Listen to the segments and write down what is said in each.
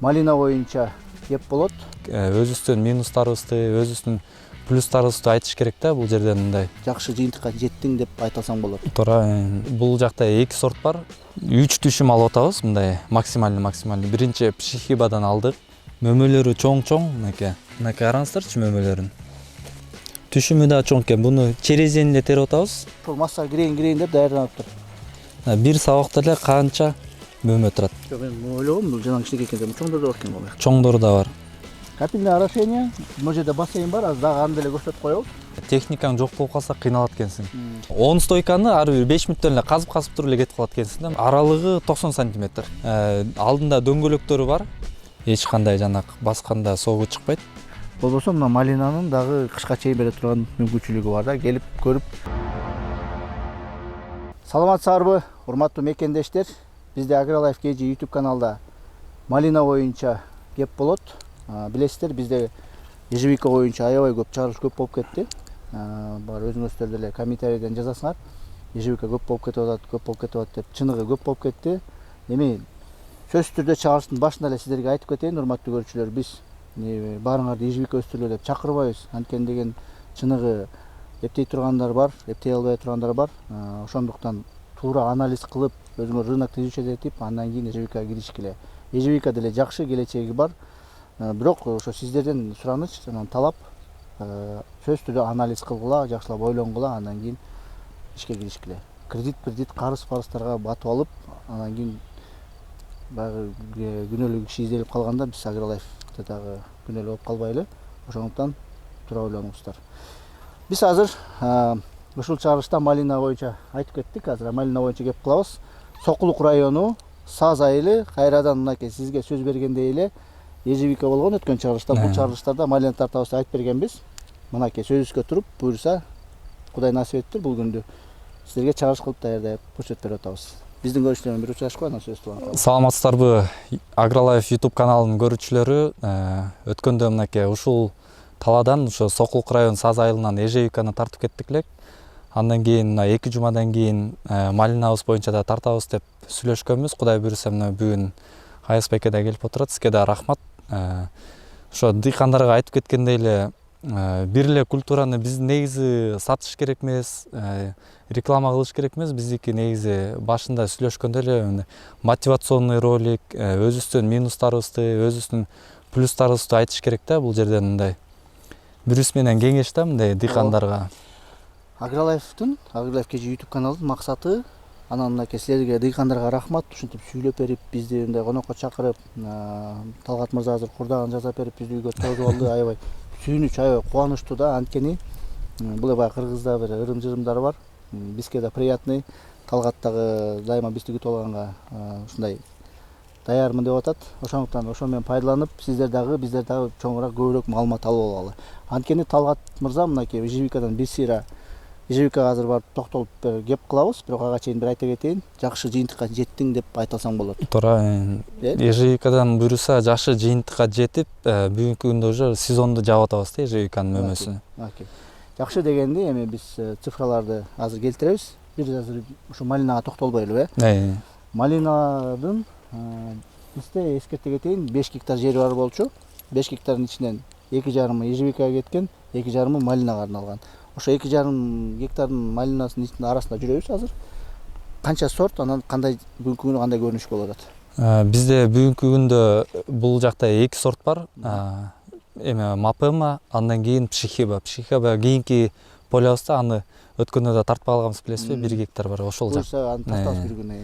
малина боюнча кеп болот. Өзүбүздүн минустарыбызды, өзүбүздүн плюстарыбызды айтыш керек да бул жерде мындай. Жакшы жыйынтыкка жеттиң деп айта алсаң болот. Туура. Бул жакта 2 сорт бар. 3 түшүм алып атабыз мындай максималдуу. Биринчи пшихибадан алдык. Мөмөлөрү чоң-чоң мынакей. Мынакей караңыздарчы мөмөлөрүн. Түшүмү да чоң экен. Буну черезени эле терип атабыз. Ошол масса кирейин деп даярданып тур. Бир сабакта эле канча мөмө турат. Жок, мен ойлогом бул жана кичинекей экен деп, чоңдор да бар экен бул. Чоңдору да бар. Картинное орошение. Бул жерде бассейн бар, аз дагы аны деле көрсөтүп коебуз. Техникаң жок болуп калса кыйналат экенсиң. 10 стойканы ар бир 5 мүнөттөн эле казып туруп эле кетип калат экенсиң да. Аралыгы 90 сантиметр. Алдында дөңгөлөктөрү бар. Эч кандай жанагы басканда согуу чыкпайт. Болбосо мына малинанын дагы кышка чейин бере турган мүмкүнчүлүгү бар да, келип көрүп. Саламатсыздарбы, урматтуу мекендештер. Бизде AgriLife KG YouTube каналда малина боюнча кеп болот. Билесиздер, бизде ежевика боюнча аябай көп чыгарылыш көп болуп кетти. Бар өзүңүздөр деле комментарийден жазасыңар. Ежевика көп болуп кетип атат деп, чыныгы көп болуп кетти. Эми сөзсүз түрдө чыгарылыштын башында эле сиздерге айтып кетейин, урматтуу көрүүчүлөр, биз баарыңарды ежевика өстүрүлө деп чакырбайбыз. Анткени деген чыныгы эптей тургандар бар, эптей албай тургандар бар. Ошондуктан туура анализ кылып, өзүңөр рынокто изучать этип, андан кийин ежевикага киришкиле. Ежевика деле жакшы, келечеги бар. Бирок ошо сиздерден сураныч, анан талап сөзсүз түрдө анализ кылгыла, жакшылап ойлонгула, андан кийин ишке киришкиле. Кредит, карыз-парыздарга батып алып, андан кийин баягы күнөөлүү киши изделип калганда биз AgriLife'да дагы күнөөлүү болуп калбайлы. Ошондуктан туура ойлонуңуздар. Биз азыр ушул чыгарылышта малина боюнча айтып кеттик. Азыр малина боюнча кеп кылабыз. Сокулук району, Саз айылы, кайрадан мынакей сизге сөз бергендей эле ежевика болгон өткөн чыгарылышта. Бул чыгарылыштарда малина тартабыз деп айтып бергенбиз. Мынакей сөзүбүзгө туруп, буюрса, Кудай насип эттир, бул күндү сиздерге чыгарылыш кылып даярдап көрсөтүп берип атабыз. Биздин көрүүчүлөр менен бир учурашкы, анан сөз кылабыз. Саламатсыздарбы, AgriLife YouTube каналынын көрүүчүлөрү. Өткөндө мынакей ушул талаадан, ошо Сокулук район Саз айылынан ежевиканы тартып кеттик элек. Андан кийин мына 2 жумадан кийин малинабыз боюнча да тартабыз деп сүйлөшкөнбүз. Кудай буюрса, мына бүгүн Аязбеке да келип отурат. Сизге да рахмат. Ошо дыйкандарга айтып кеткендей эле, бир эле культураны биз негизи сатыш керек эмес, реклама кылыш керек эмес. Биздики негизи башында сүйлөшкөндөй эле мотивационный ролик, өзүбүздүн минустарыбызды, өзүбүздүн плюстарыбызды айтыш керек да бул жерде мындай. Бүрүс менен кеңеш да мындай дыйкандарга. AgriLife KG YouTube каналынын максаты, анан мынакей силерге дыйкандарга рахмат, ушинтип сүйлөп берип, бизди мындай конокко чакырып, Талгат мырза азыр курдагын жасап берип, бизди үйгө тогуп алды. Аябай сүйүнүч, аябай кубанычтуу да. Анткени бул баягы кыргызда бир ырым-жырымдар бар. Бизге да приятный. Талгат дагы дайыма бизди күтүп алганга ушундай даярмын деп атат. Ошондуктан ошо менен пайдаланып, биздер дагы чоңураак көбүрөөк маалымат алып алалы. Анткени Талгат мырза мынакей ежевикадан бир сыйра ежевикага азыр барып токтолуп кеп кылабыз, бирок ага чейин бир айта кетейин. Жакшы жыйынтыкка жеттиң деп айта алсаң болот. Туура. Ежевикадан буюрса жакшы жыйынтыкка жетип, бүгүнкү күндө уже сезонду жаап атабыз да ежевиканын мөмөсүн. Жакшы дегенде эми биз цифраларды азыр келтиребиз. Бир азыр ушу малинага токтолбойлу, Малинадын бизде эскерте кетейин, 5 гектар жери бар болчу. 5 гектардын ичинен 2,5 ежевикага кеткен, 2,5 малинага арналган. Ошо 2,5 гектардын малинасынын арасында жүрөбүз азыр. Канча сорт, анан кандай бүгүнкү күндө кандай көрүнүш болуп атат? Бизде бүгүнкү күндө бул жакта 2 сорт бар. Эми Мапема, андан кийин Пшихиба. Пшихиба кийинки полябызда, аны өткөндө да тартып алганбыз, билесизби? 1 гектар бар, ошол жак. Буюрса аны тартабыз бир күнү.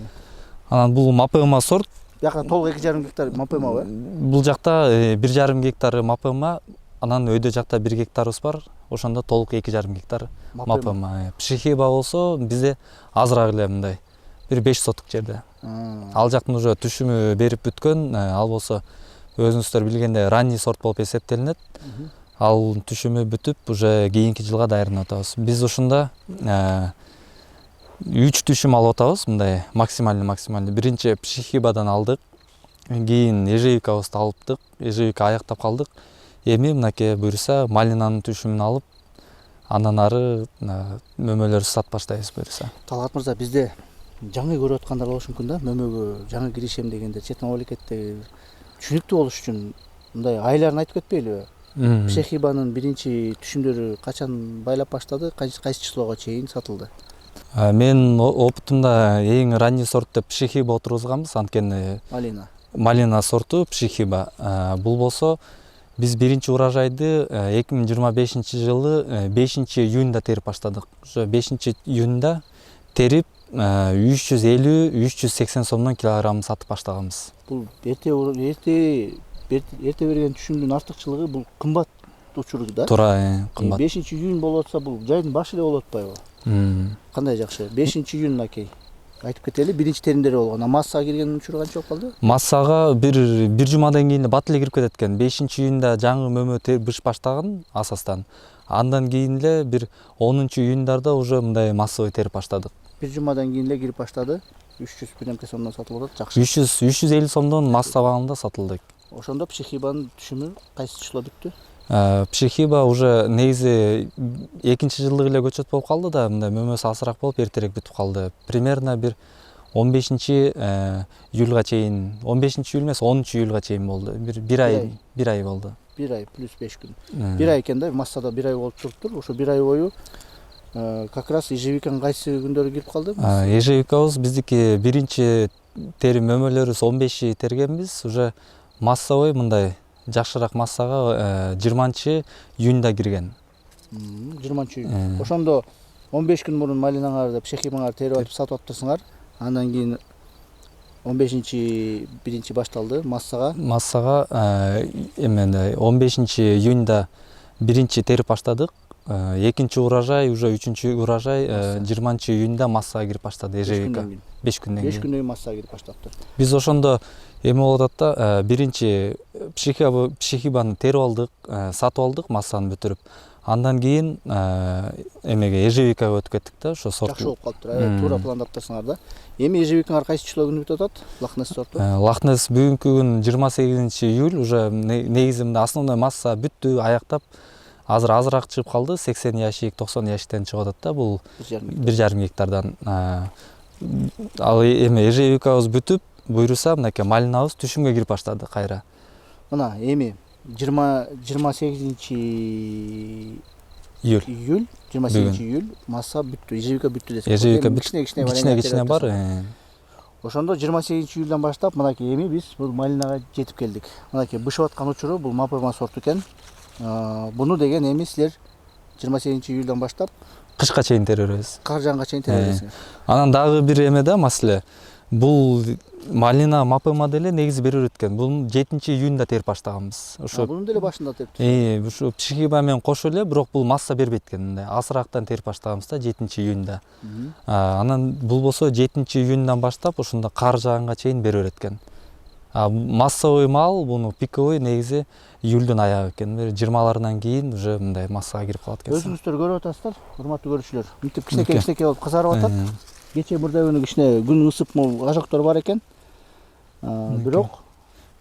Анан бул Мапема сорт. Бияка толук 2,5 гектар Мапема, Бул жакта 1,5 гектары Мапема, анан өйдө жакта 1 гектарыбыз бар. Ошондо толук 2,5 гектар Мапема. Пшихиба болсо бизде азыраак эле мындай, бир 5 соток жерде. Ал жактын уже түшүмү берип бүткөн, ал болсо өзүңүздөр билгендей ранний сорт болуп эсептелинет. Ал түшүмү бүтүп, уже кийинки жылга даярданып атабыз. Биз ушунда 3 түшүм алып атабыз, мындай максималдуу. Биринчи Пшихибадан алдык, кийин ежевикабызды алыптык, ежевика аяктап калдык. Эми мынакей буюрса малинанын түшүмүн алып, андан ары мөмөлөрдү сатып баштайбыз буюрса. Талгат мырза, бизде жаңы көрүп аткандар болушу мүмкүн да, мөмөгө жаңы киришем дегенде чет мамлекетте түшүнүктүү болуш үчүн мындай айларын айтып кетпейлиби? Пшехибанын биринчи түшүмдөрү качан байлап баштады, кайсы числого чейин сатылды? Менин опытымда эң ранний сорт деп пшехиба отургузганбыз, анткени малина сорту пшехиба. Бул болсо биз биринчи урожайды 2025 жылы 5-июнда терип баштадык. Ошо 5-июнда терип 350-380 сомдон килограммын сатып баштаганбыз. Бул эрте берген түшүмдүн артыкчылыгы бул кымбат учуру да. Туура, кымбат. 5-июнь болуп атса бул жайдын башы эле болуп атпайбы? Кандай жакшы. 5-июнь акей. Айтып кетели, биринчи теримдери болгон. Массага кирген учуру канча болуп калды? Массага бир жумадан кийин бат эле кирип кетет экен. 5-июнда жаңы мөмө быш баштаган асастан. Андан кийин эле бир 10-июндарда уже мындай массовый терип баштадык. Бир жумадан кийин эле кирип баштады. 300 бирдемке сомдон сатылып атат, жакшы. 350 сомдон масса багында сатылды. Ошондо пшехибанын түшүмү кайсы число бүттү? Пшехиба уже негизи 2-жылдык эле көчөт болуп калды да, мындай мөмөсү азыраак болуп эртерээк бүтүп калды. Примерно бир 15-июлга чейин, 15-июль эмес, 10-июлга чейин болду. Бир ай болду. 1 ай плюс 5 күн. 1 ай экен да, массада 1 ай болуп туруптур. Ошо 1 ай бою как раз ежевиканын кайсы күндөрү кирип калды? Ежевикабыз биздики биринчи терим мөмөлөрүбүз 15 тергенбиз, уже массовый мындай жакшыраак массага 20-июнда кирген. 20-июнь. Ошондо 15 күн мурун малинаңарды, пшехибаңарды терип атып сатып аптырсыңар. Андан кийин 15 биринчи башталды массага. Массага 15-июнда биринчи терип баштадык. Экинчи урожай, уже 3-чү урожай 20-июнда массага кирип баштады ежевика. 5 күндөн кийин. 5 күндөн кийин массага кирип баштаптыр. Биз ошондо эме болуп атат да, биринчи пшехибаны терип алдык, сатып алдык массаны бүтүрүп. Андан кийин эмеге ежевикага өтүп кеттик да, ошо сорт. Жакшы болуп калыптыр, туура пландаптырсыңар да. Эми ежевикаңар кайсы число күнү бүтүп атат? Лахнес сорту? Лахнес бүгүнкү күн 28-июль, уже негизи мында основной масса бүттү, аяктап. Азыр азыраак чыгып калды, 80 ящик, 90 ящиктен чыгып атат да, бул 1,5 гектардан. Ал эми ежевикабыз бүтүп, буйруса мынакей малинабыз түшүмгө кирип баштады кайра. Мына эми 28-июль, 28-июль масса бүттү, ежевика бүттү десек. Ежевика кичине бар. Ошондо 28-июльдан баштап мынакей эми биз бул малинага жетип келдик. Мынакей бышып аткан учуру бул мапема сорту экен. Буну деген эми силер 28-июльдан баштап кышка чейин теребиз. Кар жанга чейин теребизиңер. Анан дагы бир эме да маселе. Бул малина мапема деле негизи бере берет экен. Бул 7-июнда терип баштаганбыз. Ошо бунун деле башында терип. Ушу пшехиба менен кошо эле, бирок бул масса бербейт экен. Мындай азыраактан терип баштаганбыз да 7-июнда. Анан бул болсо 7-июндан баштап ошондо кар жааганга чейин бере берет экен. Массовый мал, буну пиковый негизи июлдун аягы экен. 20-ларынан кийин уже мындай массага кирип калат экен. Өзүңүздөр көрүп атасыздар, урматтуу көрүүчүлөр. Мынтип кичинекей болуп кызарып атат. Кечээ мурда күнү кичине күн ысып, ажоктор бар экен. Бирок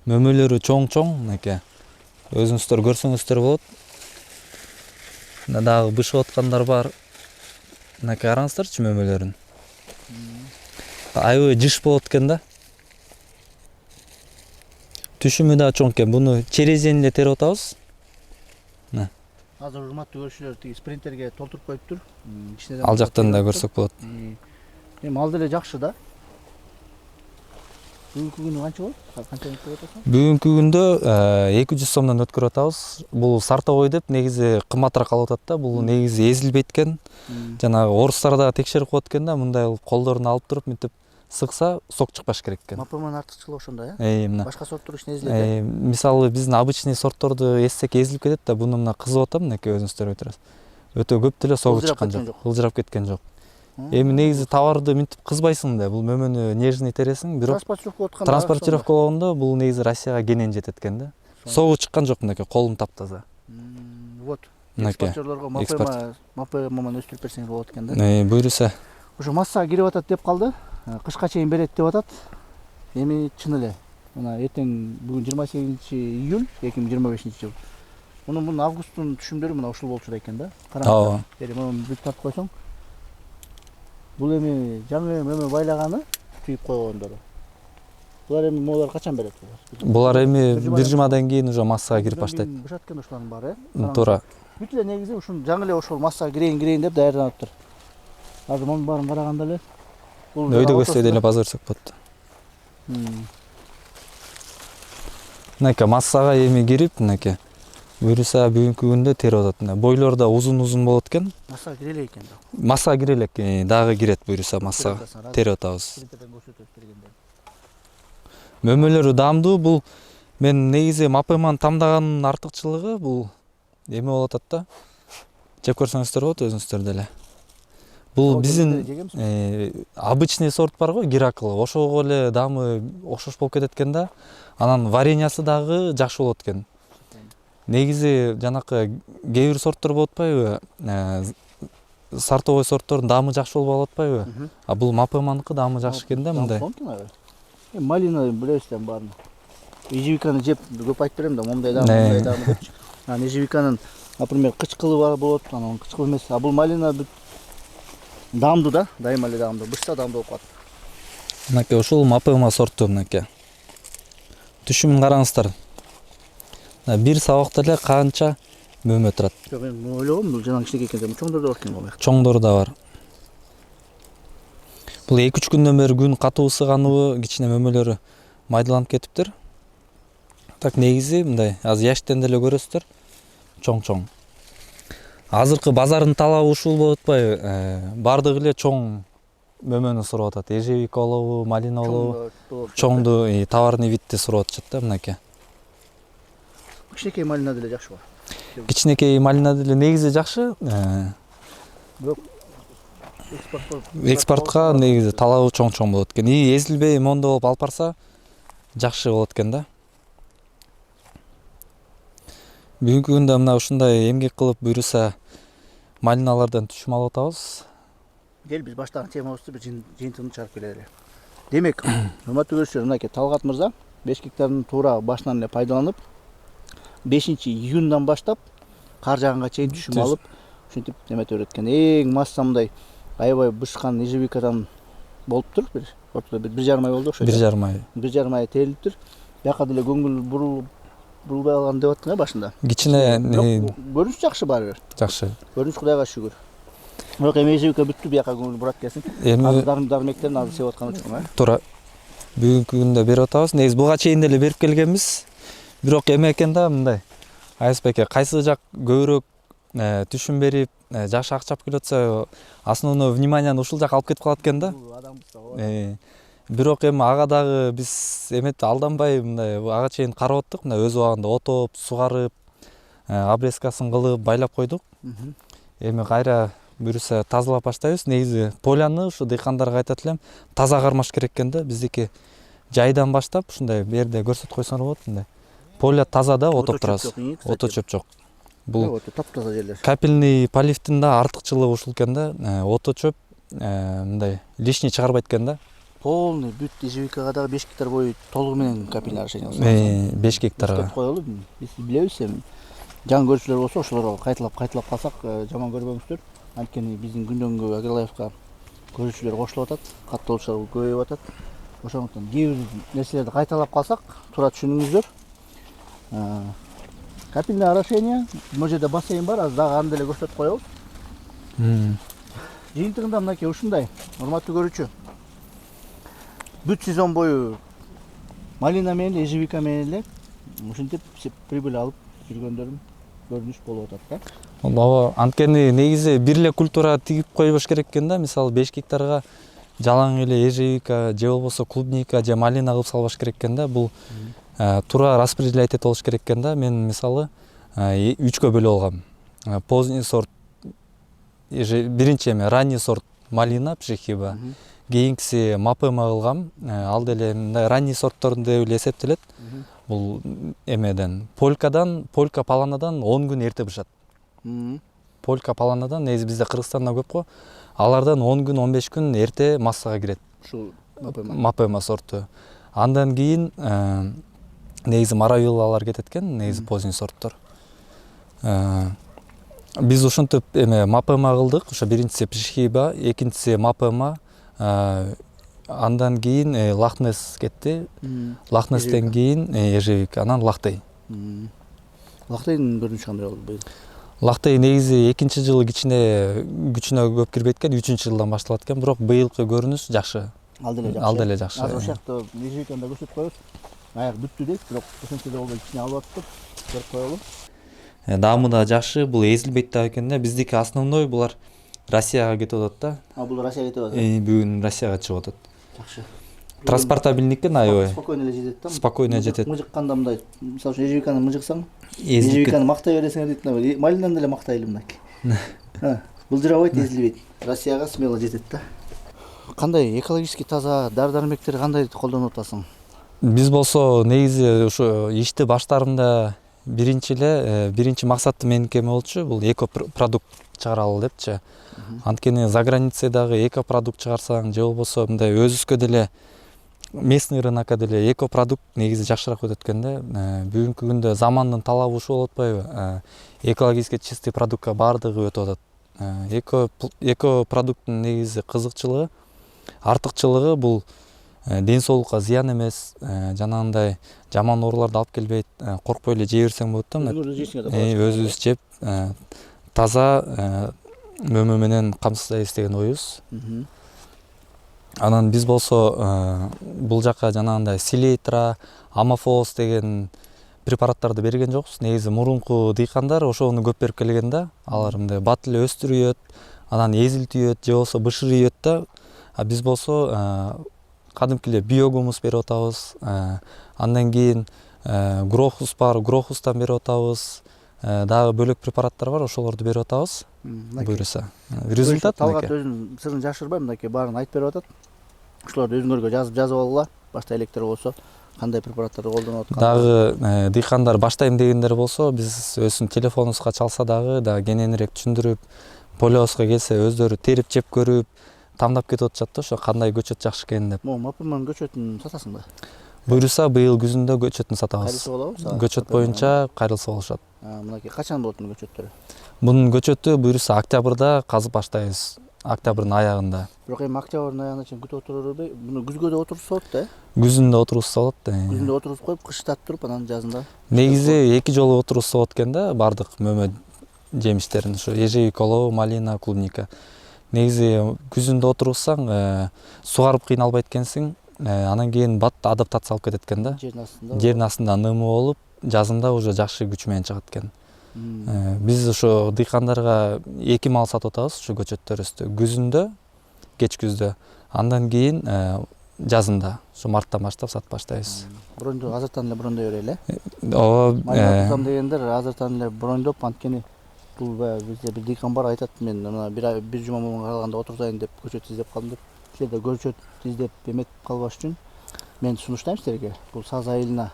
мөмөлөрү чоң-чоң, мынакей. Өзүңүздөр көрсөңүздөр болот. Мына дагы бышып аткандар бар. Мынакей караңыздарчы мөмөлөрүн. Аябай жыш болот экен да. Түшүмү да чоң экен. Буну черезени эле терип атабыз. Азыр урматтуу көрүүчүлөр, тиги спринтерге толтуруп коюптур. Ал жактан да көрсөк болот. Эми ал деле жакшы да. Бүгүнкү күнү канча болот? Канча өткөрүп атасың? Бүгүнкү күндө 200 сомдон өткөрүп атабыз. Бул сартовой деп негизи кымбатыраак калып атат да. Бул негизи эзилбейт экен. Жанагы орустар да текшерип коет экен да, мындай колдоруна алып туруп мынтип сыкса сок чыкпаш керек экен. Мапеманын артыкчылыгы ошондо, мына. Башка сорттор ичине эзилет. Мисалы биздин обычный сортторду эссек эзилип кетет да, буну мына кызып атам, мынакей өзүңүздөр көрөсүз. Өтө көп деле согу чыккан жок, ылжырап кеткен жок. Эми негизи товарды мынтип кызбайсың да, бул мөмөнү нежный тересиң, бирок транспортировка болгондо бул негизи Россияга кенен жетет экен да. Согу чыккан жок, мынакей колум таптаза. Вот. Экспортерлорго мапеманы өстүрүп берсеңиз болот экен да. Буйруса. Ошо массага кирип атат деп калды. Кышка чейин берет деп атат. Эми чын эле. Мына эртең бүгүн 28-июль 2025 жыл. Мунун августтун түшүмдөрү мына ушул болчу экен да. Караңыздар. Бери муну бүт тартып койсоң. Бул эми жаңы мөмө байлаганы түйүп койгондору. Булар эми моолор качан берет? Булар эми бир жумадан кийин уже массага кирип баштайт. Бышат экен ошолордун баары, Туура. Бүт эле негизи ушун жаңы эле ошол массага кирейин деп даярданыптыр. Азыр мунун баарын караганда эле бул Өйдө көчсө деле базар өсөк болот. Мынакей массага эми кирип, мынакей буюрса бүгүнкү күндө терип атат. Бойлор да узун болот экен. Массага кире элек экен да. Массага кире элек, дагы кирет буюрса массага. Терип атабыз. Мөмөлөрү даамдуу. Бул мен негизи мапеманы тамдаганын артыкчылыгы бул эме болуп атат да. Жеп көрсөңүздөр болот өзүңүздөр деле. Бул биздин обычный сорт бар го, Геракл. Ошого эле даамы окшош болуп кетет экен да. Анан вареньясы дагы жакшы болот экен. Негизи жанакы кээ бир сорттор болуп атпайбы? Сортовой сорттордун даамы жакшы болуп атпайбы? А бул мапеманыкы даамы жакшы экен да мындай. Малина билесиздер баарын. Ежевиканы жеп көп айтып берем да, момундай даамы депчи. Анан ежевиканын, например, кычкылы бар болот, анан кычкыл эмес. А бул малина даамдуу да, дайыма эле даамдуу. Бышса даамдуу болуп калат. Мынакей ушул мапема сорту мынакей. Түшүмүн караңыздар. Бир сабакта эле канча мөмө турат. Жок, мен ойлогом, бул жанагы кичинекей экен, чоңдор да бар экен го. Чоңдору да бар. Бул 2-3 күндөн бери күн катуу ысыганыбы, кичине мөмөлөрү майдаланып кетиптир. Так негизи мындай, азыр яштен деле көрөсүздөр. Чоң. Азыркы базардын талабы ушул болуп атпайбы? Бардыгы эле чоң мөмөнү сурап атат. Ежевика болобу, малина болобу, чоңду товарный видти сурап атышат да мынакей. Кичинекей малина деле жакшы бар. Кичинекей малина деле негизи жакшы. Бирок экспортко негизи талабы чоң болот экен. Эзилбей мондо болуп алып барса жакшы болот экен да. Бүгүнкү күндө мына ушундай эмгек кылып буюрса малиналардан түшүм алып атабыз. Гел биз баштаган темабызды бир жыйынтыгын чыгарып келели. Демек, урматтуу көрүүчүлөр, мынакей Талгат мырза 5 гектардын туура башынан эле пайдаланып 5-июндан баштап кар жааганга чейин түшүм алып, ушинтип неметип берет экен. Эң масса мындай аябай бышкан ежевикадан болуптур. Бир ортодо 1,5 ай болду окшойт. 1,5 ай. 1,5 ай терилиптир. Бияка деле көңүл бурулбай калган деп аттың башында. Кичине көрүнүш жакшы баары бир. Жакшы. Көрүнүш Кудайга шүгүр. Бирок эми ежевика бүттү, бияка көңүл бурат келсин. Азыр дармектерин азыр сеп аткан учурум, Туура. Бүгүнкү күндө берип атабыз. Негизи буга чейин деле берип келгенбиз. Бирок эме экен да мындай. Айсбеке кайсы жак көбүрөөк түшүм берип, жакшы акча алып келип атса, основной вниманияны ушул жак алып кетип калат экен да. Бирок эми ага дагы биз эметип алданбай мындай ага чейин карап аттык, мындай өз убагында отоп, сугарып, обрезкасын кылып байлап койдук. Эми кайра буюрса тазалап баштайбыз. Негизи поляны ушу дыйкандарга айтат элем, таза кармаш керек экен да. Биздики жайдан баштап ушундай берде көрсөтүп койсоңор болот мындай. Поля таза да, отоп турабыз. Ото чөп жок. Бул таптаза жерлер. Капельный поливдин да артыкчылыгы ушул экен да. Ото чөп мындай лишний чыгарбайт экен да. Полный бүт ежевикага дагы 5 гектар бою толугу менен капельный орошение. 5 гектарга. Коелу. Биз билебиз эми. Жаңы көрүүчүлөр болсо ошолорго кайталап калсак жаман көрбөңүздөр. Анткени биздин күндөнгү Агролайфка көрүүчүлөр кошулуп атат, катталуучулар көбөйүп атат. Ошондуктан кээ бир нерселерди кайталап калсак, туура түшүнүңүздөр. Капельный орошение, могу жерде бассейн бар, азыр дагы аны деле көрсөтүп коебуз. Жыйынтыгында мынакей ушундай, урматтуу көрүүчү. Бүт сезон бою малина менен, ежевика менен эле ушинтип прибыль алып жүргөндөрүм көрүнүш болуп атат да. Ооба, анткени негизи бир эле культура тигип койбош керек экен да. Мисалы 5 гектарга жалаң эле ежевика же болбосо клубника же малина кылып салбаш керек экен да. Бул туура распределять этип алыш керек экен да. Мен мисалы 3кө бөлүп алгам. Поздний сорт биринчи эме ранний сорт малина пшехиба. Кийинкиси мапема кылгам. Ал деле мындай ранний сорттор деп эле эсептелет. Бул эмеден полька паланадан 10 күн эрте бышат. Полька паланадан негизи бизде Кыргызстанда көп го. Алардан 10 күн 15 күн эрте массага кирет. Ушул мапема сорту. Андан кийин негизи маравиллалар кетет экен, негизи поздний сорттор. Биз ушинтип эме мапема кылдык. Ошо биринчиси пшехиба, экинчиси мапема, Андан кийин Лахнес кетти. Лахнестен кийин Ежевика, анан Лахтей. Лахтейдин көрүнүшү кандай болду быйыл? Лахтей негизи экинчи жылы кичине күчүнө көп кирбейт экен, 3-жылдан башталат экен, бирок быйылкы көрүнүш жакшы. Ал деле жакшы. Ал деле жакшы. Азыр ошол жакта Ежевиканы да көрсөтүп коебуз. Аяк бүттү дейт, бирок ошентсе да болбой кичине алып атып көрүп коелу. Даамы да жакшы, бул эзилбейт да экен да. Биздики основной булар Россияга кетип атат да. Бул Россияга кетип атат. Бүгүн Россияга чыгып атат. Жакшы. Транспортабельный экен аябай. Спокойно эле жетет да. Спокойно жетет. Мыжыкканда мындай, мисалы үчүн Ежевиканы мыжыксаң, Эзилип Ежевиканы мактай бересиңер дейт. Малинаны деле мактайлы мынакей. Былжырабайт, эзилбейт. Россияга смело жетет да. Кандай экологически таза дары-дармектер кандай колдонуп атасың? Биз болсо негизи ушу ишти баштаарымда биринчи максаты меники эме болчу, бул эко продукт чыгаралы депчи. Анткени за границадагы эко продукт чыгарсаң же болбосо мындай өзүбүзгө деле местный рынокко деле эко продукт негизи жакшыраак өтөт экен да. Бүгүнкү күндө замандын талабы ушул болуп атпайбы? Экологически чистый продуктка баардыгы өтүп атат. Эко продукттун негизи кызыкчылыгы, артыкчылыгы бул ден соолукка зыян эмес, жанагындай жаман ооруларды алып келбейт, коркпой эле жей берсең болот да. Өзүбүз жеп, таза мөмө менен камсыздайбыз деген оюбуз. Анан биз болсо бул жака жанагындай селитра, амофос деген препараттарды берген жокпуз. Негизи мурунку дыйкандар ошону көп берип келген да. Алар мындай бат эле өстүрүп, анан эзилтип же болбосо бышырып да. А биз болсо кадимки эле биогумус берип атабыз. Андан кийин грохус бар, грохустан берип атабыз. Дагы бөлөк препараттар бар, ошолорду берип атабыз. Буюрса. Результат Талгат өзүнүн сырын жашырбай, мынакей баарын айтып берип атат. Ошолорду өзүңөргө жазып алгыла, башта электер болсо, кандай препараттарды колдонуп аткан. Дагы дыйкандар баштайм дегендер болсо, биз өзүнүн телефонубузга чалса дагы кененирээк түшүндүрүп, полиоско келсе өздөрү терип жеп көрүп, тандап кетип атышат да, ошо кандай көчөт жакшы экенин деп. Мапырман көчөтүн сатасың да? Буюрса быйыл күзүндө көчөтүн сатабыз. Кайрылса болобу? Көчөт боюнча кайрылса болушат. Мынакей качан болот мунун көчөттөрү? Мунун көчөтү буюрса октябрда казып баштайбыз. Октябрдын аягында. Бирок эми октябрдын аягына чейин күтүп отурбайбы? Муну күзгө да отурса болот да? Күзүндө отурса болот да. Күзүндө отуруп коюп, кыштап туруп, анан жазында. Негизи 2 жолу отурса болот экен да, бардык мөмө жемиштерин, ушу ежевика болобу, малина, клубника. Негизи күзүндө отурсаң, сугарып кыйналбайт экенсиң, анан кийин бат адаптация алып кетет экен да. Жердин астында нымы болуп, жазында уже жакшы күч менен чыгат экен. Биз ошо дыйкандарга 2 мал сатып атабыз, ушу көчөттөрүбүздү. Күзүндө, кеч күздө, андан кийин жазында, ушу марттан баштап сатып баштайбыз. Брондо азыртан эле брондой берели, Ооба. Малина дегендер азыртан эле брондоп, анткени бул бизде бир дыйкан бар, айтат, мен мына бир жума муну калганда отуртайын деп көчөт издеп калдым деп. Силер да көчөт издеп эметип калбаш үчүн мен сунуштайм силерге. Бул саз айылына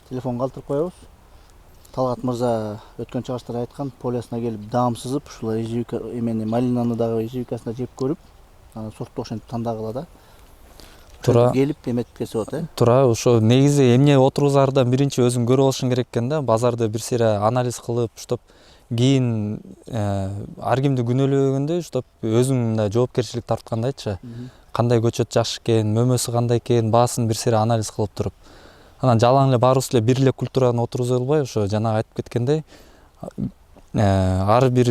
телефон калтырып коебуз. Талгат мырза өткөн чыгыштар айткан, полисине келип даам сызып, ушул ежевика эмени малинаны дагы ежевикасына жеп көрүп, анан сорту ошентип тандагыла да. Тура келип эметип келсе болот, Тура, ошо негизи эмне отургузаардан биринчи өзүң көрүп алышың керек экен да. Базарды бир сыйра анализ кылып, уштап кийин ар кимди күнөөлөбөгөндөй, уштап өзүң мындай жоопкерчилик тарткандайчы. Кандай көчөт жакшы экен, мөмөсү кандай экен, баасын бир сыйра анализ кылып туруп. Анан жалаң эле баарыбыз эле бир эле культураны отургуза албай, ошо жанагы айтып кеткендей, ар бир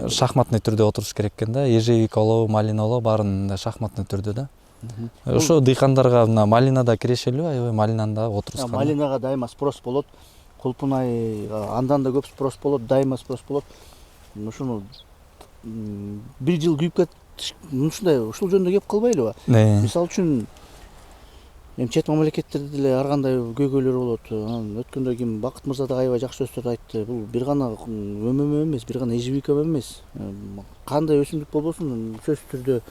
шахматный түрдө отуруш керек экен да. Ежевика болобу, малина болобу, баарын шахматный түрдө да. Ошо дыйкандарга мына малинада кирешелүү, аябай малинаны дагы отурускан. Малинага дайыма спрос болот. Кулпунайга андан да көп спрос болот, дайыма спрос болот. Ушуну бир жыл күйүп кетиш, ушундай ушул жөнүндө кеп калбайлыбы? Мисалы үчүн эми чет мамлекеттерде деле ар кандай көйгөйлөр болот. Өткөндө ким Бакыт мырза да аябай жакшы сөздөрдү айтты. Бул бир гана өмөмө эмес, бир гана ежевика эмес. Кандай өсүмдүк болбосун, сөзсүз түрдө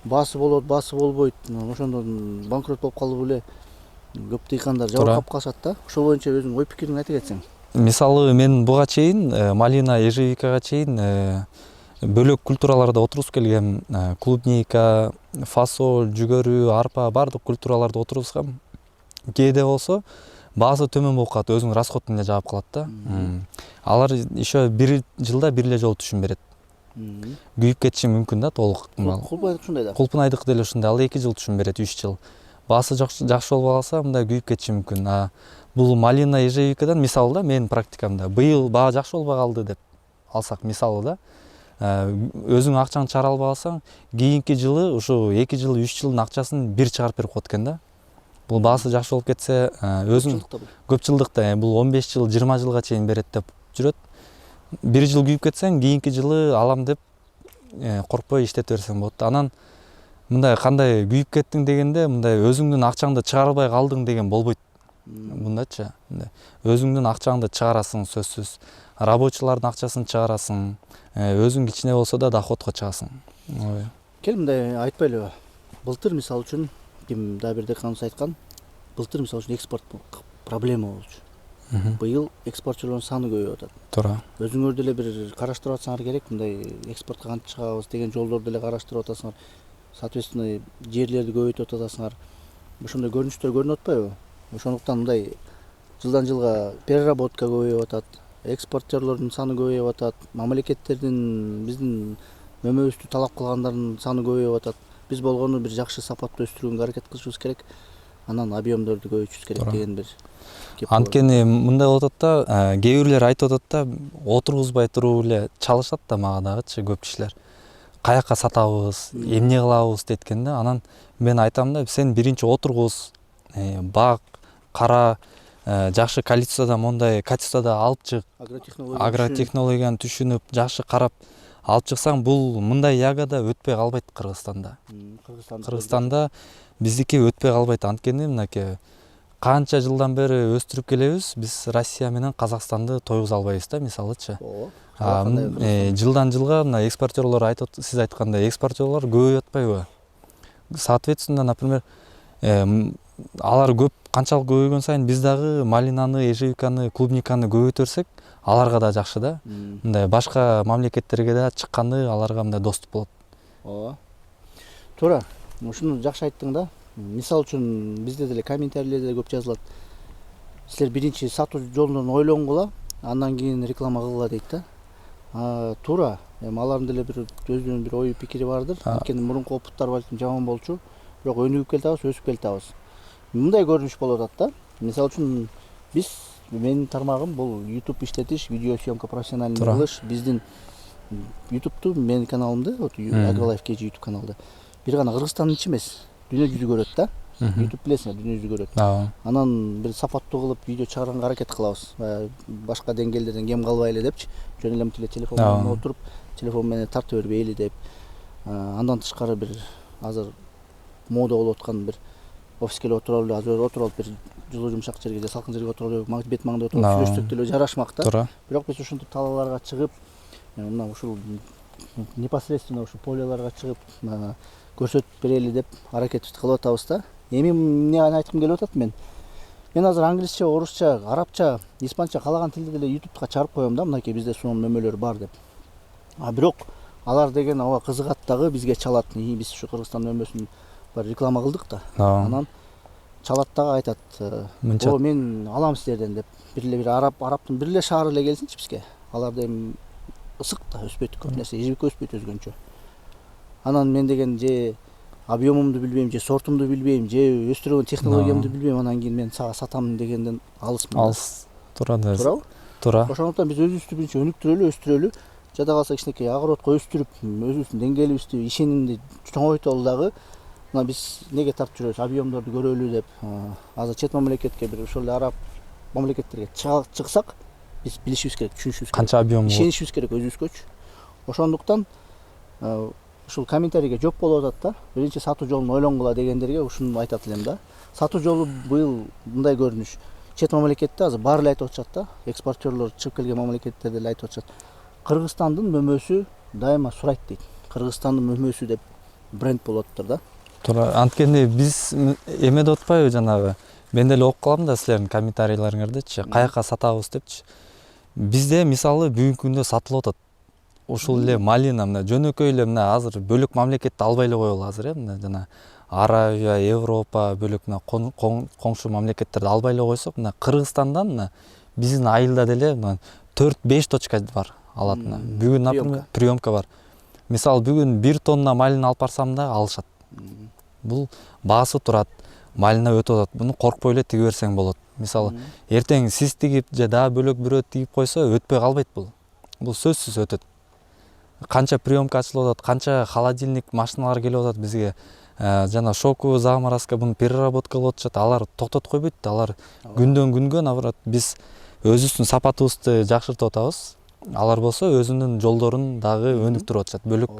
баасы болот, баасы болбойт. Ошондон банкрот болуп калып эле көп дыйкандар жабыркап калышат да. Ошол боюнча өзүң ой пикириңди айта кетсең. Мисалы мен буга чейин малина, ежевикага чейин бөлөк культураларда отургузуп келгем. Клубника, фасоль, жүгөрү, арпа бардык культураларды отургузгам. Кээде болсо баасы төмөн болуп калат, өзүнүн расходун эле жаап калат да. Алар еще бир жылда бир эле жолу түшүм берет. күйүп кетиши мүмкүн да толук. Кулпайдык ушундай да. Кулпунайдыкы деле ушундай, ал 2 жыл түшүм берет, 3 жыл. Баасы жакшы болбой калса мындай күйүп кетиши мүмкүн. Бул малина ежевикадан мисалы да менин практикамда быйыл баа жакшы болбой калды деп алсак мисалы да, өзүң акчаңды чыгара албай калсаң, кийинки жылы ушу 2 жыл 3 жылдын акчасын бир чыгарып берип коет экен да. Бул баасы жакшы болуп кетсе, өзүң көп жылдыкта бул 15 жыл 20 жылга чейин берет деп жүрөт. Бир жыл күйүп кетсең, кийинки жылы алам деп коркпой иштете берсең болот. Анан мындай кандай күйүп кеттиң дегенде, мындай өзүңдүн акчаңды чыгара албай калдың деген болбойт. Мындайчы, өзүңдүн акчаңды чыгарасың сөзсүз. Рабочылардын акчасын чыгарасың, өзүң кичине болсо да доходко чыгасың. Кел мындай айтпайлыбы. Былтыр мисалы үчүн ким да бир деканыбыз айткан, былтыр мисалы үчүн экспорт проблема болчу. Быйыл экспортчулордун саны көбөйүп атат. Туура. Өзүңөр деле бир караштырып атсаңар керек, мындай экспортко кантип чыгабыз деген жолдорду деле караштырып атасыңар. Соответственно, жерлерди көбөйтүп атасыңар. Ошондой көрүнүштөр көрүнүп атпайбы? Ошондуктан мындай жылдан жылга переработка көбөйүп атат, экспортерлордун саны көбөйүп атат, мамлекеттердин биздин мөмөбүздү талап кылгандардын саны көбөйүп атат. Биз болгону бир жакшы сапаттуу өстүрүүгө аракет кылышыбыз керек, анан объемдорду көбөйтүшүбүз керек деген бир кеп. Анткени мындай болуп атат да, кээ бирлер айтып атат да, отургузбай туруп эле чалышат да мага дагычы көп кишилер. Каяка сатабыз, эмне кылабыз дейт экен да. Анан мен айтам да, сен биринчи отургуз, бак, кара, жакшы количествода, мондай качествода алып чык. Агротехнологияны түшүнүп, жакшы карап алып чыксаң, бул мындай ягода өтпөй калбайт Кыргызстанда. Кыргызстанда биздики өтпөй калбайт. Анткени мынакей канча жылдан бери өстүрүп келебиз, биз Россия менен Казакстанды тойгуза албайбыз да, мисалычы. Жылдан жылга мына экспортерлор айтып, сиз айткандай экспортерлор көбөйүп атпайбы? Соответственно, например, алар көп, канчалык көбөйгөн сайын биз дагы малинаны, ежевиканы, клубниканы көбөйтөрсөк, аларга да жакшы да. Мындай башка мамлекеттерге да чыкканды аларга мындай доступ болот. Ооба. Туура. Ушуну жакшы айттың да. Мисалы үчүн бизде деле комментарийлерде көп жазылат. Силер биринчи сатуу жолунан ойлонгула, андан кийин реклама кылгыла дейт да. Туура. Алардын деле бир өзүнүн бир ой пикири бардыр. Анткени мурунку опыттар балким жаман болчу, бирок өнүгүп келатабыз, өсүп келатабыз. Мындай көрүнүш болуп атат да. Мисалы үчүн биз, менин тармагым бул YouTube иштетиш, видео съемка профессиональный кылыш. Биздин YouTube'ту, менин каналымды, AgroLife KG YouTube каналда бир гана Кыргызстандын ичи эмес, дүйнө жүзү көрөт да. YouTube билесиңер, дүйнө жүзү көрөт. Анан бир сапаттуу кылып видео чыгарганга аракет кылабыз. Башка деңгээлдерден кем калбайлы депчи, жөн эле телефон менен отуруп, телефон менен тартып бербейли деп. Андан тышкары бир азыр мода болуп аткан бир офиске эле отуруп эле, азыр отуруп алып бир жылуу жумшак жерге же салкын жерге отуруп эле, бет маңда отуруп сүйлөшсөк деле жарашмак да. Бирок биз ушинтип талааларга чыгып, мына ушул непосредственно ушу поляларга чыгып көрсөтүп берели деп аракетибизди кылып атабыз да. Эми эмне айткым келип атат мен азыр англисче, орусча, арабча, испанча каалаган тилде деле YouTube'га чыгарып коем да, мынакей бизде сонун мөмөлөр бар деп. Бирок алар деген аба кызыгат дагы, бизге чалат. Биз ушу Кыргызстан мөмөсүн бар реклама кылдык да. Анан чалат дагы айтат. О, мен алам силерден деп. Бир арабтын бир эле шаары эле келсинчи бизге. Аларда эми ысык да өспөйт көп нерсе, ежевик өспөйт өзгөнчө. Анан мен деген же объемумду билбейм, же сортумду билбейм, же өстүргөн технологиямды билбейм, анан кийин мен сага сатам дегенден алысмын. Алыс. Туурабы? Туура. Ошондуктан биз өзүбүздү биринчи өнүктүрөлү, өстүрөлү. Жада калса кичинекей агротко өстүрүп, өзүбүздүн деңгээлибизди, ишенимди чоңойтолу дагы. Мына биз неге тартып жүрөбүз, объемдорду көрөлү деп. Азыр чет мамлекетке бир ошол эле араб мамлекеттерге чыксак, биз билишибиз керек, түшүнүшүбүз керек. Канча объем болот? Ишенишибиз керек өзүбүзгөчү. Ошондуктан ушул комментарийге жооп болуп атат да. Биринчи сатуу жолун ойлонгула дегендерге ушуну айтат элем да. Сатуу жолу быйыл мындай көрүнүш. Чет мамлекетте азыр баары эле айтып атышат да. Экспортерлор чыгып келген мамлекеттерде эле айтып атышат. Кыргызстандын мөмөсү дайыма сурайт дейт. Кыргызстандын мөмөсү деп бренд болуп атыптыр да. Туура. Анткени биз эме деп атпайбы жанагы. Мен деле окуп калам да силердин комментарийлериңердичи, каяка сатабыз депчи. Бизде мисалы бүгүнкү күндө сатылып атат. Ушул эле малина мына жөнөкөй эле мына азыр бөлөк мамлекетти албай эле коелу азыр мына жана Аравия, Европа, бөлөк мына коңшу мамлекеттерди албай эле койсок, мына Кыргызстандан мына биздин айылда деле мына 4-5 точка бар алатына. Бүгүн например приемка бар. Мисалы бүгүн 1 тонна малина алып барсам да алышат. Бул баасы турат, малина өтүп атат. Буну коркпой эле тиге берсең болот. Мисалы эртең сиз тигип же дагы бөлөк бирөө тигип койсо өтпөй калбайт бул. Бул сөзсүз өтөт. Канча приемка ачылып атат, канча холодильник машиналар келип атат бизге. Жана шоковый заморозка, буну переработка кылып атышат. Алар токтотуп койбойт да, алар күндөн күнгө наоборот биз өзүбүздүн сапатыбызды жакшыртып атабыз. Алар болсо өзүнүн жолдорун дагы өнүктүрүп атышат. Бөлөк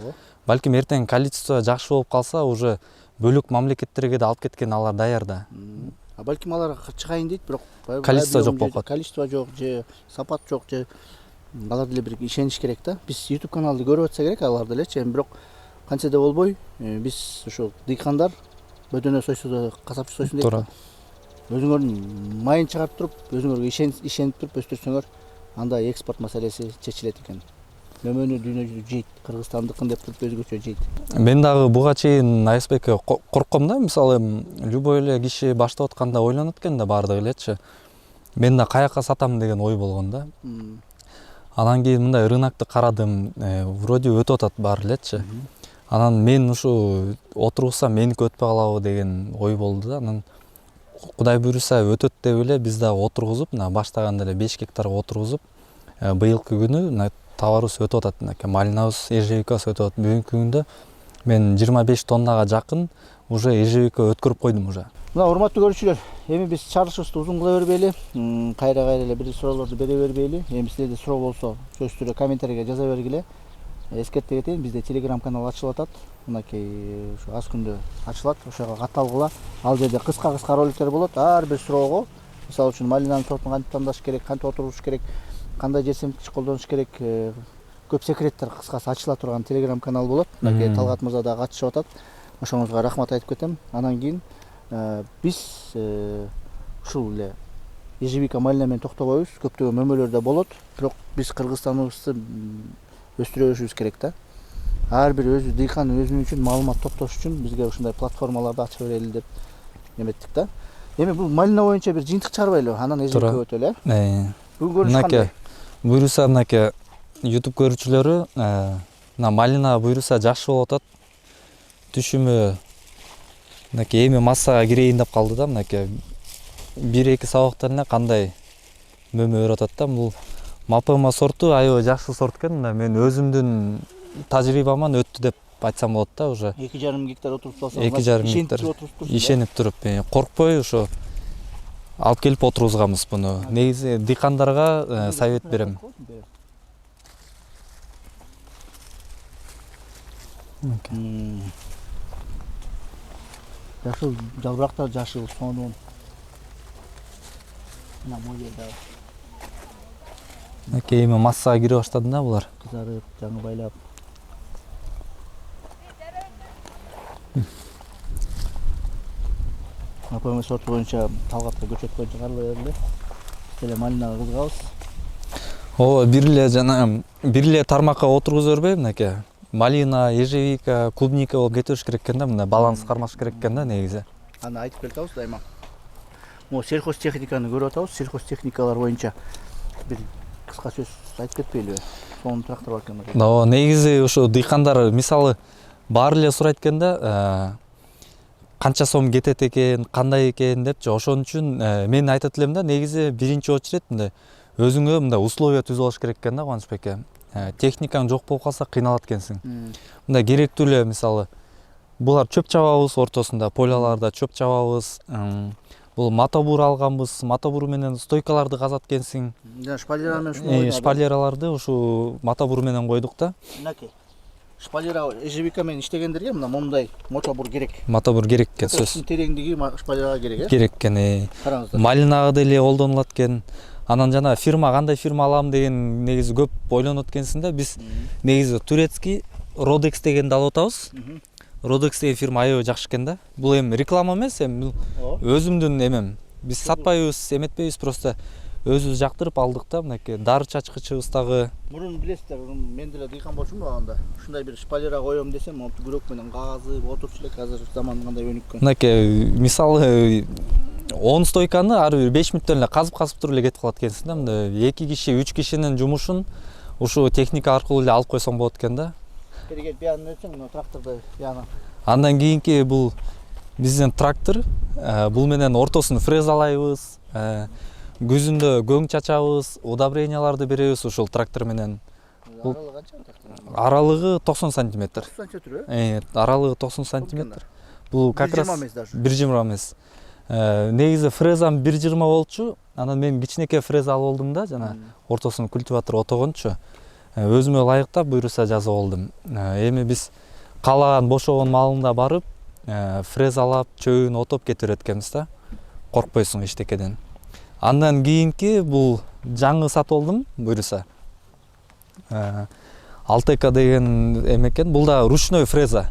балким эртең количество жакшы болуп калса, уже бөлөк мамлекеттерге да алып кеткен алар даяр да. Балким алар чыгайын дейт, бирок количество жок болуп калат. Количество жок же сапат жок же алар деле бир ишениш керек да. Биз YouTube каналды көрүп атса керек алар делечи. Бирок канча да болбой, биз ошо дыйкандар бөдөнө сойсо да касапчы сойсун дейт. Туура. Өзүңөрдүн майын чыгарып туруп, өзүңөргө ишенип туруп өстүрсөңөр, анда экспорт маселеси чечилет экен. Мөмөнү дүйнө жүзү жейт, кыргызстандыкын деп туруп өзгөчө жейт. Мен дагы буга чейин Айсбекке коркком да, мисалы любой эле киши баштап атканда ойлонот экен да баардыгы элечи. Мен да каяка сатам деген ой болгон да. Анан кийин мындай рынокты карадым, вроде өтүп атат баары элечи. Анан мен ушу отургузсам меники өтпөй калабы деген ой болду да. Анан Кудай буйруса өтөт деп эле биз дагы отургузуп, мына баштаганда эле 5 гектарга отургузуп, быйылкы күнү товарыбыз өтүп атат. Мынакей малинабыз, ежевикабыз өтүп атат. Бүгүнкү күндө мен 25 тоннага жакын уже ежевика өткөрүп койдум уже. Мына урматтуу көрүүчүлөр, эми биз чыгарылышыбызды узун кыла бербейли, кайра эле бир суроолорду бере бербейли. Эми силерде суроо болсо, сөзсүз түрдө комментарийге жаза бергиле. Эскерте кетейин, бизде Telegram канал ачылып атат. Мынакей ушу аз күндө ачылат, ошого катталгыла. Ал жерде кыска роликтер болот. Ар бир суроого, мисалы үчүн малинанын сортун кантип тандаш керек, кантип отуруш керек, кандай жер семткич колдонуш керек, көп секреттер кыскасы ачыла турган Telegram канал болот. Мынакей Талгат мырза дагы катышып атат. Ошоңузга рахмат айтып кетем. Анан кийин биз ушул эле ежевика малина менен токтобойбуз. Көптөгөн мөмөлөр да болот. Бирок биз Кыргызстаныбызды өстүрөбүшүбүз керек да. Ар бир өзү дыйкан өзүнүн үчүн маалымат топтош үчүн бизге ушундай платформаларды ачып берели деп эметтик да. Эми бул малина боюнча бир жыйынтык чыгарбайлыбы? Анан ежевика өтөлү, Бүгүн көрүнүш кандай? Буйруса мынакей YouTube көрүүчүлөрү, мына малина буйруса жакшы болуп атат. Түшүмү мынакей эми массага кирейин деп калды да, мынакей 1-2 сабактан эле кандай мөмө өрүп атат да. Бул Мапыма сорту аябай жакшы сорт экен. Мен өзүмдүн тажрыйбаман өттү деп айтсам болот да уже. 2,5 гектар отуруп салсаңыз, 2,5 гектар ишенип туруп, коркпой ошо алып келип отургузганбыз буну. Негизи дыйкандарга совет берем. Жашыл жалбырактар, жашыл сонун. Мына бул жерде Эми массага кире баштады да булар. кызарып, жаңы байлап. Апайымыз сорту боюнча Талгатка көчөт боюнча карала берди. Деле малинага кызыгабыз. Бир эле тармакка отургуза бербей, мынакей малина, ежевика, клубника болуп кетиш керек экен да, мына баланс кармаш керек экен да негизи. Аны айтып келатабыз дайыма. Могу сельхозтехниканы көрүп атабыз. Сельхозтехникалар боюнча бир кыска сөз айтып кетпейлиби? Сонун трактор бар экен. Негизи ошо дыйкандар мисалы баары эле сурайт экен да, канча сом кетет экен, кандай экен депчи. Ошон үчүн мен айтат элем да, негизи биринчи очередь мындай өзүңө мындай условия түзүп алыш керек экен да, Кубанычбек эке. Техникаң жок болуп калса кыйналат экенсиң. Мындай керектүү эле мисалы булар чөп чабабыз ортосунда, поляларда чөп чабабыз. Бул мотобур алганбыз, мотобур менен стойкаларды казат экенсиң. Шпалера менен ушуну шпалераларды ушу мотобур менен койдук да. Мынакей. Шпалера ежевика менен иштегендерге мына момундай мотобур керек. Мотобур керек экен сөз. Тереңдиги шпалерага керек, Керек экен. Караңыздар. Малинага деле колдонулат экен. Анан жана фирма кандай фирма алам деген негизи көп ойлонот экенсиң да. Биз негизи турецкий Rodex дегенди алып атабыз. Rodex деген фирма аябай жакшы экен да. Бул эми реклама эмес, эми өзүмдүн эмем. Биз сатпайбыз, эметпейбиз, просто өзүбүз жактырып алдык да. Мынакей дары чачкычыбыз дагы. Мурун билесиздер, мен деле дыйкан болчумун багында. Ушундай бир шпалера коем десем, монтип күрөк менен казып отурчу элек. Азыр заман кандай өнүккөн. Мынакей мисалы 10 стойканы ар бир 5 мүнөттөн эле казып туруп эле кетип калат экенсиң да. Мындай 2 киши, 3 кишинин жумушун Ушул техника аркылуу эле алып койсоң болот экен да. Бери келип бияны өтсөң, мына тракторду бияна. Андан кийинки бул биздин трактор. Бул менен ортосун фрезалайбыз, көзүндө көң чачабыз, удобренияларды беребиз ушул трактор менен. Аралыгы канча трактордун? Аралыгы 90 сантиметр. 90 сантиметр. Аралыгы 90 сантиметр. Бул как раз 1,20 эмес даже. 1,20 эмес. Негизи фрезам 1,20 болчу. Анан мен кичинекей фреза алып алдым да, жана ортосун культиватор отогончу. Өзүмө ылайыктап буйруса жазып алдым. Эми биз каалаган бошогон маалында барып, фрезалап, чөбүн отоп кете берет экенбиз да. Коркпойсуң эчтекеден. Андан кийинки бул жаңы сатып алдым буйруса. Алтека деген экен, бул да ручной фреза.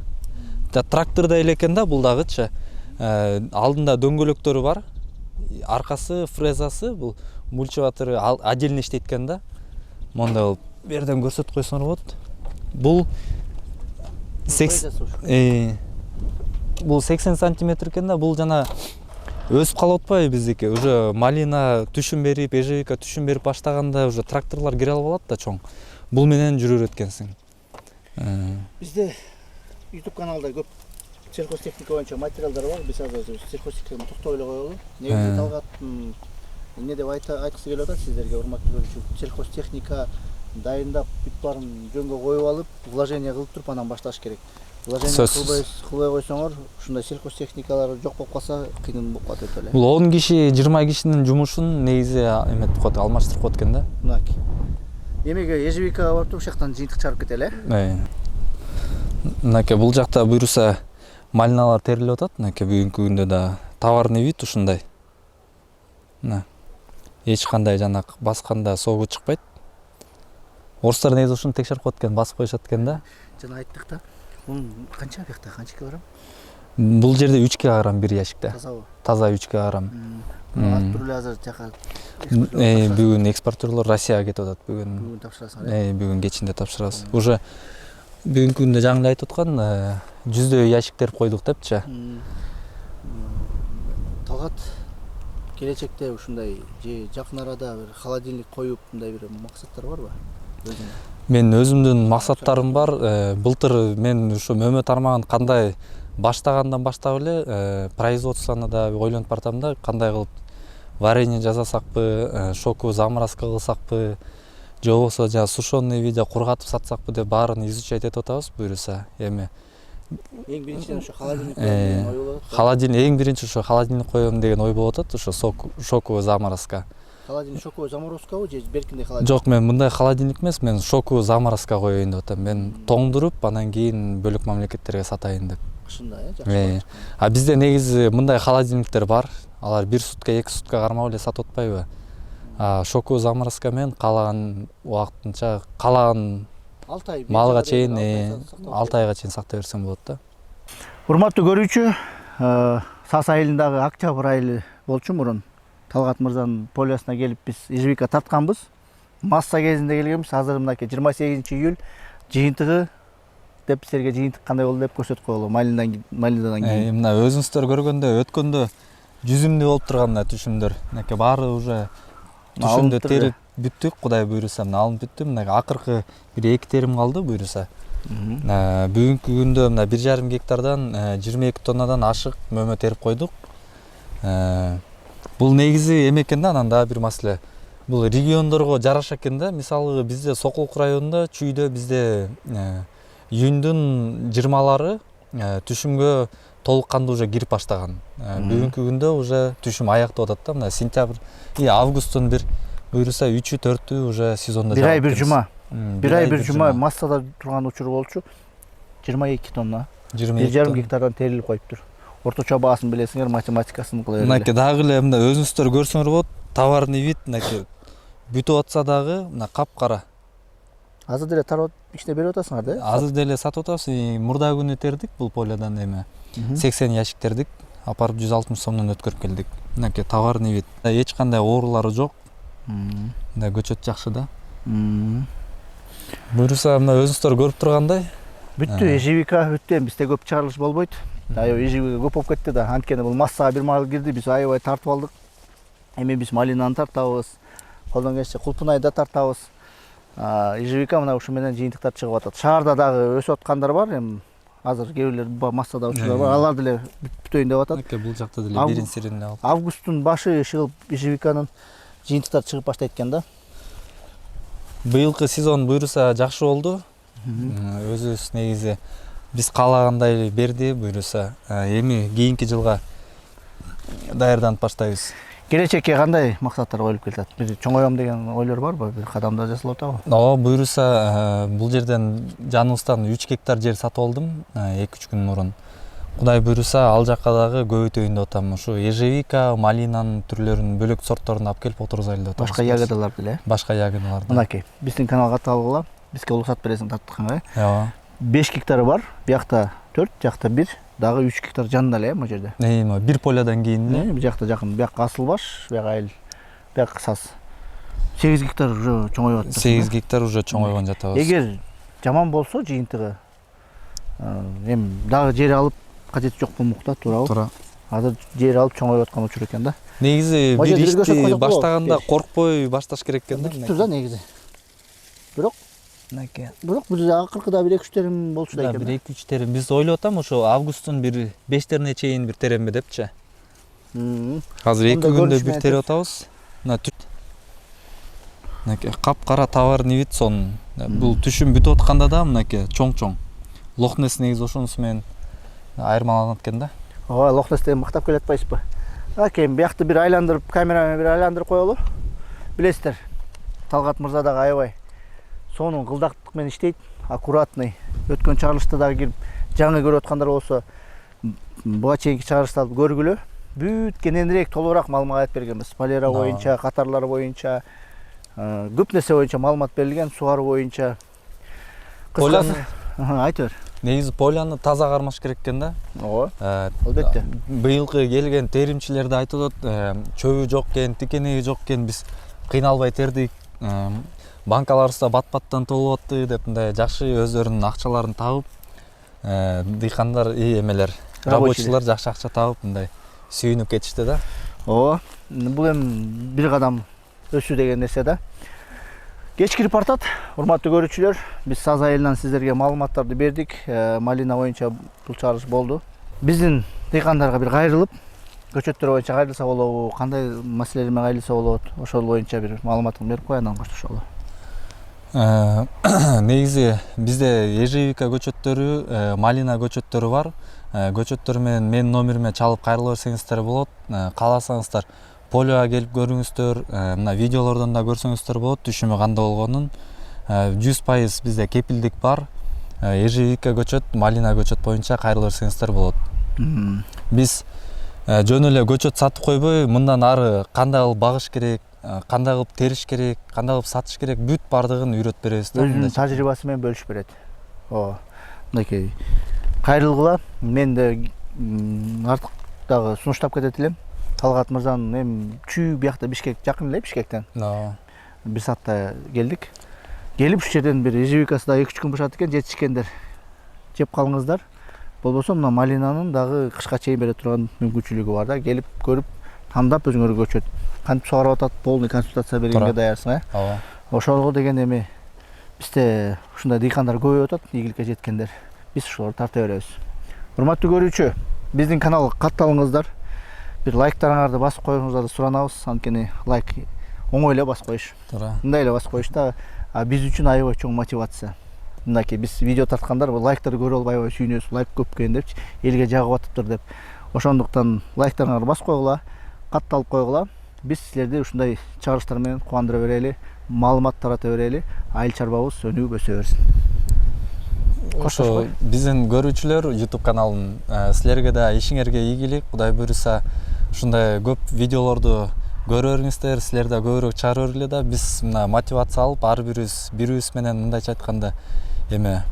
Тракторда эле экен да, бул дагычы. Алдында дөңгөлөктөрү бар. Аркасы фрезасы, бул мульчиватору отдельно иштейт экен да. Монда бул берден көрсөтүп койсоңор болот. Бул 80 сантиметр экен да, бул жана өсүп калып атпайбы биздики. Уже малина түшүн берип, ежевика түшүн берип баштаганда уже тракторлор кире алып алат да чоң. Бул менен жүрөр экенсиң. Бизде YouTube каналда көп сельхозтехника боюнча материалдар бар. Биз азыр сельхозтехниканы токтоп эле коелу. Негизи Талгаттын эмне деп айткысы келип атат сиздерге, урматтуу көрүүчү. Сельхозтехника дайындап, бүт баарын жөнгө коюп алып, вложение кылып туруп анан башташ керек. Вложение кылбай койсоңор, ушундай сельхозтехникалар жок болуп калса, кыйын болуп калат эле. Бул 10 киши, 20 кишинин жумушун негизи эметип коет, алмаштырып коет экен да. Мынаки. Эмеге ежевикага барып туруп, ушактан жыйынтык чыгарып кетели, Мынакей бул жакта буйруса малиналар терилип атат. Мынакей бүгүнкү күндө да товарный вид ушундай. Мына. Эч кандай жана басканда согуу чыкпайт. Орустар негизи ушуну текшерип коет экен, басып коюшат экен да. Жана айттык да. Бунун канча бекта, канча килограмм? Бул жерде 3 килограмм бир ящикте. Тазабы? Таза 3 килограмм. Ат турулу азыр жака. Бүгүн экспортерлор Россияга кетип атат бүгүн. Бүгүн тапшырасың, Бүгүн кечинде тапшырабыз. Уже бүгүнкү күндө жаңы эле айтып аткан 100 ящик терип койдук депчи. Талгат келечекте ушундай же жакын арада бир холодильник коюп мындай бир максаттар барбы? Мен өзүмдүн максаттарым бар. Былтыр мен ушу мөмө тармагын кандай баштагандан баштап эле производствону да ойлонуп бартам да, кандай кылып варенье жасасакпы, шоковую заморозка кылсакпы, же болбосо жана сушеный виде кургатып сатсакпы деп баарын изучать этип атабыз буюрса. Эми эң биринчиден ошо холодильник коем ой болот. Холодильник эң биринчи ошо холодильник коем деген ой болуп атат, ошо шоковый заморозка. Холодильник шоковый заморозкабы же беркиндей холодильник? Жок, мен мындай холодильник эмес, мен шоковый заморозка коеюн деп атам. Мен тоңдуруп, анан кийин бөлөк мамлекеттерге сатайын деп. Кышында, жакшы. А бизде негизи мындай холодильниктер бар. Алар 1 сутка, 2 сутка кармап эле сатып атпайбы? Шоковый заморозка менен каалаган убактынча, каалаган 6 ай малга чейин 6 айга чейин сактай берсең болот да. Урматтуу көрүүчү, Сас айылындагы октябрь айы болчу мурун. Талгат мырзанын полиясына келип биз ежевика тартканбыз. Масса кезинде келгенбиз. Азыр мынакей 28 июль жыйынтыгы деп силерге жыйынтык кандай болду деп көрсөтүп коелу. Малинадан кийин. Мына өзүңүздөр көргөндө өткөндө жүзүмдүү болуп турган түшүмдөр. Мынакей баары уже түшүмдү терип бүттүк, Кудай буйруса, мына алынып бүттү. Мына акыркы бир 2 терим калды буйруса. Бүгүнкү күндө мына 1,5 гектардан 22 тоннадан ашык мөмө терип койдук. Бул негизи эме экен да, анан дагы бир маселе. Бул региондорго жараша экен да. Мисалы бизде Сокулук районунда чүйдө бизде июндун 20-лары түшүмгө толук кандуу уже кирип баштаган. Бүгүнкү күндө уже түшүм аяктап атат да. Мына сентябрь, августтун бир буйруса 3-4 уже сезондо. Бир ай бир жума. Бир ай бир жума массада турган учур болчу. 22 тонна. 1,5 гектардан терилип коюптур. Орточо баасын билесиңер, математикасын кыла берели. Мынакей дагы эле мына өзүңүздөр көрсөңөр болот. Товарный вид мынакей бүтүп атса дагы мына капкара. Азыр деле тарап иштеп берип атасыңар да? Азыр деле сатып атабыз. Мурда күнү тердик бул полиядан эме 80 ящик тердик, апарып 160 сомдон өткөрүп келдик. Мынакей товарный вид. Эч кандай оорулары жок. Мына көчөт жакшы да. Буюрса мына өзүңүздөр көрүп тургандай бүттү, ежевика бүттү. Бизде көп чыгарылыш болбойт. Ежевика көп болуп кетти да. Анткени бул массага бир маал кирди, биз аябай тартып алдык. Эми биз малинаны тартабыз. Колдон келишинче кулпунайды да тартабыз. ежевика мына ушу менен жыйынтыктар чыгып атат. Шаарда дагы өсүп аткандар бар, эми азыр кээ бирлер массада учурлар бар. Алар деле бүтөйүн деп атат. Бул жакта деле бирин сирин алып. Августтун башы чыгып ежевиканын жыйынтыктары чыгып баштайт экен да. Быйылкы сезон буйруса жакшы болду. Өзүбүз негизи биз каалагандай берди буйруса. Эми кийинки жылга даярданып баштайбыз. Келечекке кандай максаттар коюлуп келатат? Бир чоңойом деген ойлор барбы? Бир кадамдар жасалып атабы? Ооба, буйруса бул жерден жаныбыздан 3 гектар жер сатып алдым 2-3 күн мурун. Кудай буйруса ал жакка дагы көбөйтөйүн деп атам. Ушу ежевика, малинанын түрлөрүнүн бөлөк сортторун алып келип отургузайлы деп атам. Башка ягодалар деле? Башка ягодалар. Мынакей, биздин каналга катталгыла. Бизге уруксат бересиң тартканга. Ооба. 5 гектары бар. Биякта 4, жакта 1, дагы 3 гектар жанында эле могу жерде. Эми бир полядан кийин эле. Бул жакта жакын, бияк асыл баш, бияк айыл, бияк саз. 8 гектар уже чоңоюп атат. 8 гектар уже чоңойгон жатабыз. Эгер жаман болсо жыйынтыгы, эми дагы жер алып кажети жок болмок да, туурабы? Туура. Азыр жер алып чоңоюп аткан учур экен да. Негизи бир ишти баштаганда коркпой башташ керек экен да. Тур да негизи. Бирок бул акыркыда 1-2 терим болчу да экен. 1-2 терим. Биз ойлоп атам ошо августтун бир 5-терине чейин бир теремби депчи. Азыр 2 күндө бир терип атабыз. Мынакей капкара товарный вид сонун. Бул түшүм бүтүп атканда да мынакей чоң-чоң. Лохнес негизи ошонусу менен айырмаланат экен да. Ооба, Лохнестен мактап келе атпайсызбы? Кийин биякты бир айландырып, камерамен бир айландырып коелу. Билесиздер, Талгат мырза дагы аябай сонун кылдактык менен иштейт, аккуратный. Өткөн чыгарылышта дагы кирип, жаңы көрүп аткандар болсо, буга чейинки чыгарылыштарды көргүлө. Бүт кененирээк, толугураак маалымат бергенбиз. Полера боюнча, катарлар боюнча, көп нерсе боюнча маалымат берилген, суаруу боюнча. Поляны айта бер. Негизи поляны таза кармаш керек экен да. Ооба. Албетте. Быйылкы келген теримчилер да айтып атат, чөбү жок экен, тикенеги жок экен, биз кыйналбай тердик. Банкаларыбызда бат-баттан толуп атты деп мындай жакшы өздөрүнүн акчаларын табып, дыйкандар эмелер, рабочийлер жакшы акча табып мындай сүйүнүп кетишти да. Ооба. Бул эми бир кадам өсүү деген нерсе да. Кечки репортат, урматтуу көрүүчүлөр, биз Саз айылынан сиздерге маалыматтарды бердик. Малина боюнча бул чыгарылыш болду. Биздин дыйкандарга бир кайрылып, көчөттөр боюнча кайрылса болобу, кандай маселелер менен кайрылса болот, ошол боюнча бир маалыматын берип кой, андан коштошолу. Негизи бизде ежевика көчөттөрү, малина көчөттөрү бар. Көчөттөр менен менин номериме чалып кайрыла берсеңиздер болот. Кааласаңыздар полиоға келип көрүңүздөр, мына видеолордон да көрсөңүздөр болот, түшүмү кандай болгонун. 100% бизде кепилдик бар. Ежевика көчөт, малина көчөт боюнча кайрыла берсеңиздер болот. Биз жөн эле көчөт сатып койбой, мындан ары кандай кылып багыш керек, кандай кылып териш керек, кандай кылып сатыш керек, бүт бардыгын үйрөтүп беребиз да. Өзүнүн тажрыйбасы менен бөлүшүп берет. Ооба. Мынакей кайрылгыла, мен да артык дагы сунуштап кетет элем. Талгат мырзанын эми чүй биякта Бишкек жакын эле Бишкектен. Бир саатта келдик. Келип ушул жерден бир ежевикасы да 2-3 күн бышат экен, жетишкендер. Жеп калыңыздар. Болбосо мына малинанын дагы кышка чейин бере турган мүмкүнчүлүгү бар да. Келип көрүп, тандап өзүңөр көчөт. Кантип сугарып атат, полный консультация бергенге даярсың, Ооба. Ошолго деген эми бизде ушундай дыйкандар көбөйүп атат, ийгиликке жеткендер. Биз ушуларды тарта беребиз. Урматтуу көрүүчү, биздин каналга катталыңыздар. Бир лайктарыңарды басып коюңуздарды суранабыз. Анткени лайк оңой эле басып коюш. Туура. Мындай эле басып коюш да, биз үчүн аябай чоң мотивация. Мынакей биз видео тарткандар лайктарды көрүп алып аябай сүйүнөбүз. Лайк көп келген депчи, элге жагып атыптыр деп. Ошондуктан лайктарыңарды басып койгула, катталып койгула. Биз силерди ушундай чыгарылыштар менен кубандыра берели, маалымат тарата берели, айыл чарбабыз өнүгүп өсө берсин. Ошо биздин көрүүчүлөр YouTube каналын силерге да ишиңерге ийгилик, Кудай буйруса ушундай көп видеолорду көрө бериңиздер, силер да көбүрөөк чыгара бергиле да, биз мына мотивация алып, ар бирибиз менен мындайча айтканда эме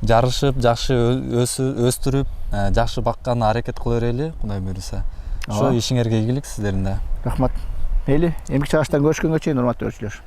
жарышып, жакшы өстүрүп, жакшы бакканы аракет кыла берели, Кудай буйруса. Ошо ишиңерге ийгилик сиздердин да. Рахмат. Мейли, эмки чыгарыштан көрүшкөнгө чейин урматтуу көрүүчүлөр.